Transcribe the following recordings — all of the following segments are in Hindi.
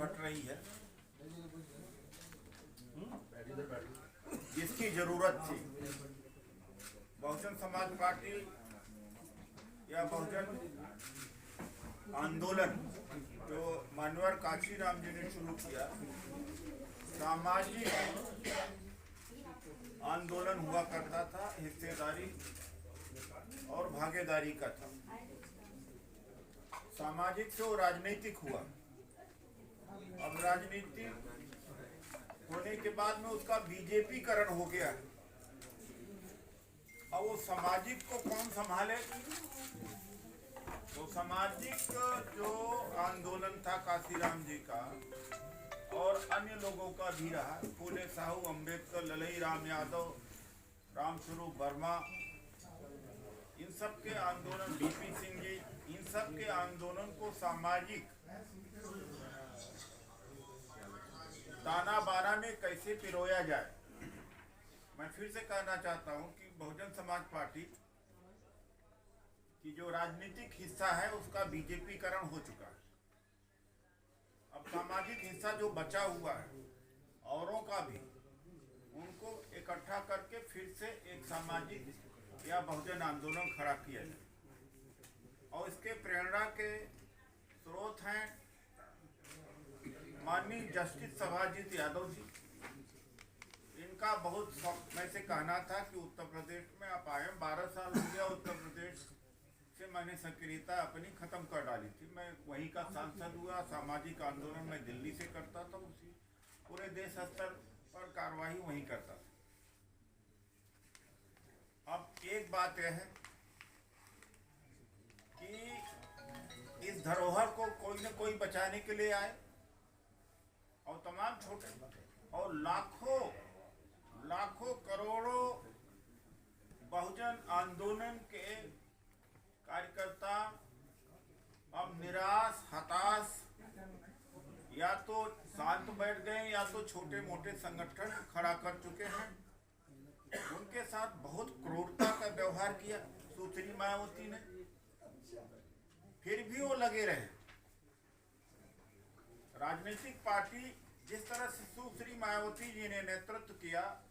घट रही है, जिसकी जरूरत थी। बहुजन समाज पार्टी या बहुजन आंदोलन जो मानवर काशीराम जी ने शुरू किया, सामाजिक आंदोलन हुआ करता था, हिस्सेदारी और भागीदारी का था। सामाजिक से वो राजनीतिक हुआ। अब राजनीतिक होने के बाद में उसका बीजेपीकरण हो गया। अब वो सामाजिक को कौन संभाले? तो सामाजिक जो आंदोलन था काशीराम जी का और अन्य लोगों का भी रहा, फूले साहू, अम्बेडकर, ललई राम यादव, रामस्वरूप वर्मा, इन सब के आंदोलन, बीपी सिंह जी, इन सब के आंदोलन को सामाजिक ताना बाना में कैसे पिरोया जाए। मैं फिर से कहना चाहता हूं कि बहुजन समाज पार्टी की जो राजनीतिक हिस्सा है उसका बीजेपीकरण हो चुका है। अब सामाजिक हिस्सा जो बचा हुआ है औरों का भी, उनको इकट्ठा करके फिर से एक सामाजिक या बहुजन आंदोलन खड़ा किया जाए। और इसके प्रेरणा के स्रोत हैं माननीय जस्टिस सभाजीत यादव जी। इनका बहुत शौक में से कहना था कि उत्तर प्रदेश में आप आए, 12 साल हो गया उत्तर प्रदेश से मैंने सक्रियता अपनी खत्म कर डाली थी। मैं वहीं का सांसद हुआ, सामाजिक आंदोलन मैं दिल्ली से करता था, उसी पूरे देश स्तर पर कार्रवाई वहीं करता था। अब एक बात यह है कि इस धरोहर को कोई न कोई बचाने के लिए आए और तमाम छोटे और लाखों करोड़ों बहुजन आंदोलन के कार्यकर्ता अब निराश, हताश, या तो शांत बैठ गए या तो छोटे मोटे संगठन खड़ा कर चुके हैं। उनके साथ बहुत क्रूरता का व्यवहार किया सुश्री मायावती ने, फिर भी वो लगे रहे। राजनीतिक पार्टी जिस तरह से सुश्री मायावती जी ने नेतृत्व किया,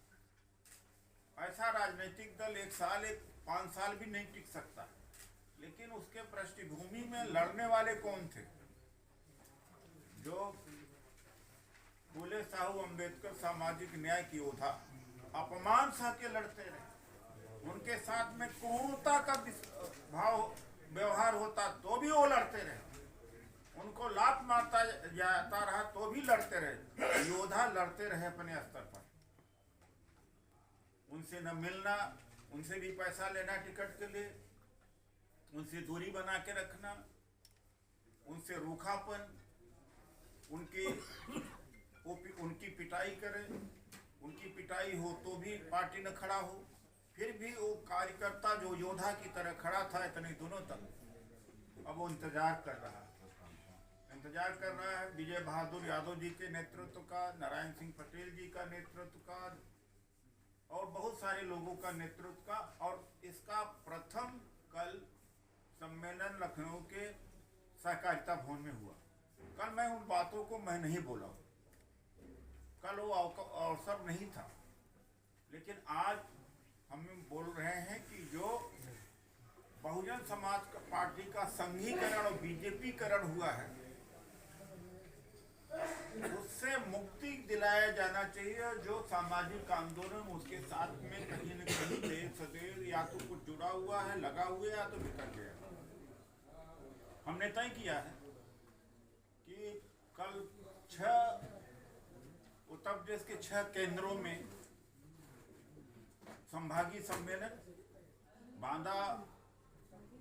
ऐसा राजनीतिक दल 1 साल 5 साल भी नहीं टिक सकता। लेकिन उसके पृष्ठभूमि में लड़ने वाले कौन थे? जो फूले साहू, अम्बेडकर, सामाजिक न्याय की योद्धा अपमान सह के लड़ते रहे। उनके साथ में क्रूरता का भाव व्यवहार होता तो भी वो लड़ते रहे। उनको लात मारता जाता रहा तो भी लड़ते रहे। योद्धा लड़ते रहे अपने स्तर पर। उनसे न मिलना, उनसे भी पैसा लेना टिकट के लिए, उनसे दूरी बना के रखना, उनसे रूखापन, उनकी पिटाई करे, उनकी पिटाई हो तो भी पार्टी न खड़ा हो, फिर भी वो कार्यकर्ता जो योद्धा की तरह खड़ा था इतने दिनों तक, अब वो इंतजार कर रहा है विजय बहादुर यादव जी के नेतृत्व का, नारायण सिंह पटेल जी का नेतृत्व का और बहुत सारे लोगों का नेतृत्व का। और इसका प्रथम कल सम्मेलन लखनऊ के सहकारिता भवन में हुआ। कल मैं उन बातों को मैं नहीं बोला, कल वो अवसर नहीं था। लेकिन आज हम बोल रहे हैं कि जो बहुजन समाज पार्टी का संघीकरण और बीजेपीकरण हुआ है, उससे मुक्ति दिलाया जाना चाहिए। जो सामाजिक आंदोलन उसके साथ में कहीं न कहीं देर सदेर या तो कुछ जुड़ा हुआ है, लगा हुआ है, या तो बिखर गया। हमने तय किया है कि कल 6 उत्तर प्रदेश के 6 केंद्रों में संभागीय सम्मेलन, बांदा,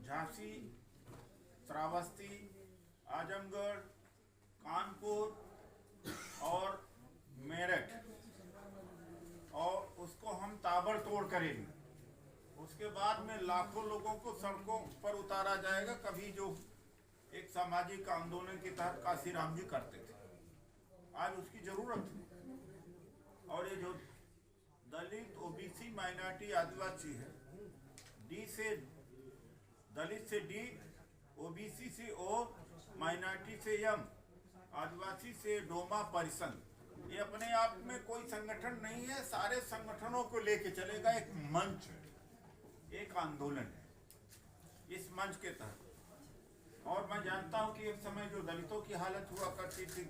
झांसी, श्रावस्ती, आजमगढ़, कानपुर और मेरठ, और उसको हम ताबड़तोड़ करेंगे। उसके बाद में लाखों लोगों को सड़कों पर उतारा जाएगा, कभी जो एक सामाजिक आंदोलन के तहत काशीराम जी करते थे। आज उसकी जरूरत है। और ये जो दलित, ओबीसी, माइनॉरिटी, आदिवासी है, दलित से डी, ओबीसी से ओ, माइनॉरिटी से एम, आदिवासी से डोमा परिसंघ, ये अपने आप में कोई संगठन नहीं है, सारे संगठनों को लेके चलेगा, एक मंच है, एक आंदोलन है इस मंच के तहत। और मैं जानता हूं कि एक समय जो दलितों की हालत हुआ करती थी,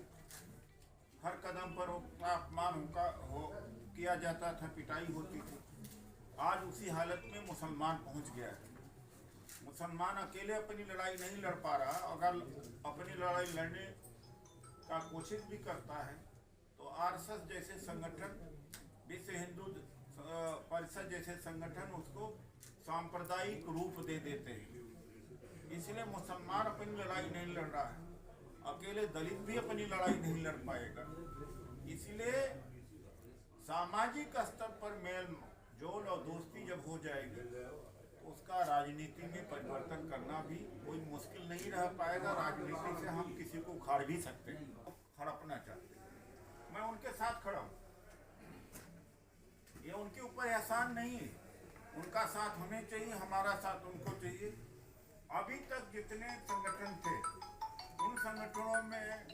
हर कदम पर अपमान किया जाता था, पिटाई होती थी, आज उसी हालत में मुसलमान पहुंच गया है। मुसलमान अकेले अपनी लड़ाई नहीं लड़ पा रहा, अगर अपनी लड़ाई लड़ने का कोशिश भी करता है तो आरएसएस जैसे संगठन, विश्व हिंदू परिषद जैसे संगठन उसको सांप्रदायिक रूप दे देते हैं। इसलिए मुसलमान अपनी लड़ाई नहीं लड़ रहा है, अकेले दलित भी अपनी लड़ाई नहीं लड़ पाएगा। इसलिए सामाजिक स्तर पर मेल जोल और दोस्ती जब हो जाएगी तो उसका राजनीति में परिवर्तन करना भी कोई मुश्किल नहीं रह पाएगा। राजनीति से हम किसी को उखाड़ भी सकते हैं, हड़पना चाहते हैं, मैं उनके साथ खड़ा हूँ, ये उनके ऊपर एहसान नहीं है, उनका साथ हमें चाहिए, हमारा साथ उनको चाहिए। अभी तक जितने संगठन थे उन संगठनों में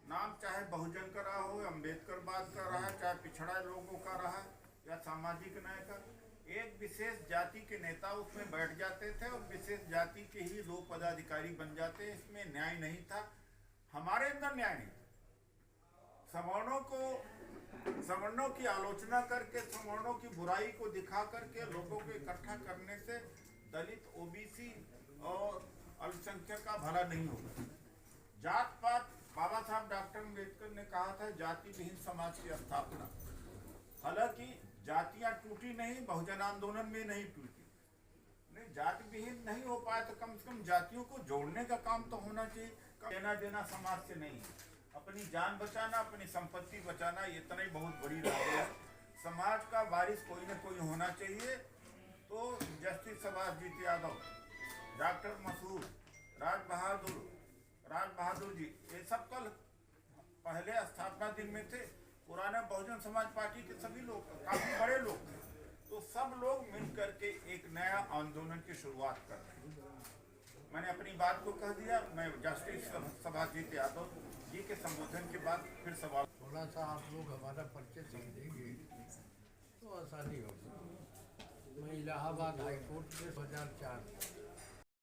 नाम चाहे बहुजन का रहा हो, अम्बेडकरवाद का रहा, चाहे पिछड़ा लोगों का रहा या सामाजिक न्याय का, एक विशेष जाति के नेता उसमें बैठ जाते थे और विशेष जाति के ही लोग पदाधिकारी बन जाते। इसमें न्याय नहीं था, हमारे अंदर न्याय नहीं। सवर्णों की आलोचना करके, सवर्णों की बुराई को दिखा करके लोगों को इकट्ठा करने से दलित, ओबीसी और अल्पसंख्यक का भला नहीं होगा। जात पात, बाबा साहब डॉक्टर अम्बेडकर ने कहा था जाति विहीन समाज की स्थापना। हालांकि जातियां टूटी नहीं, बहुजन आंदोलन में नहीं टूटी, नहीं जाति विहीन नहीं हो पाया तो कम से कम जातियों को जोड़ने का काम तो होना चाहिए। लेना देना समाज से नहीं, अपनी जान बचाना, अपनी संपत्ति बचाना, ये इतना ही बहुत बड़ी बात है। समाज का वारिस कोई ना कोई होना चाहिए। तो जस्टिस सुभाषजीत यादव, डॉक्टर मसूद, राज बहादुर जी, ये सब कल पहले स्थापना दिन में थे। पुराना बहुजन समाज पार्टी के सभी लोग काफी बड़े लोग थे, तो सब लोग मिल करके एक नया आंदोलन की शुरुआत कर रहे हैं। मैंने अपनी बात को कह दिया। मैं जस्टिस सुभाषजीत यादव जी के संबोधन के बाद फिर सवाल, थोड़ा सा आप लोग हमारा परिचय समझेंगे तो आसानी होगी। मैं इलाहाबाद हाईकोर्ट में 2004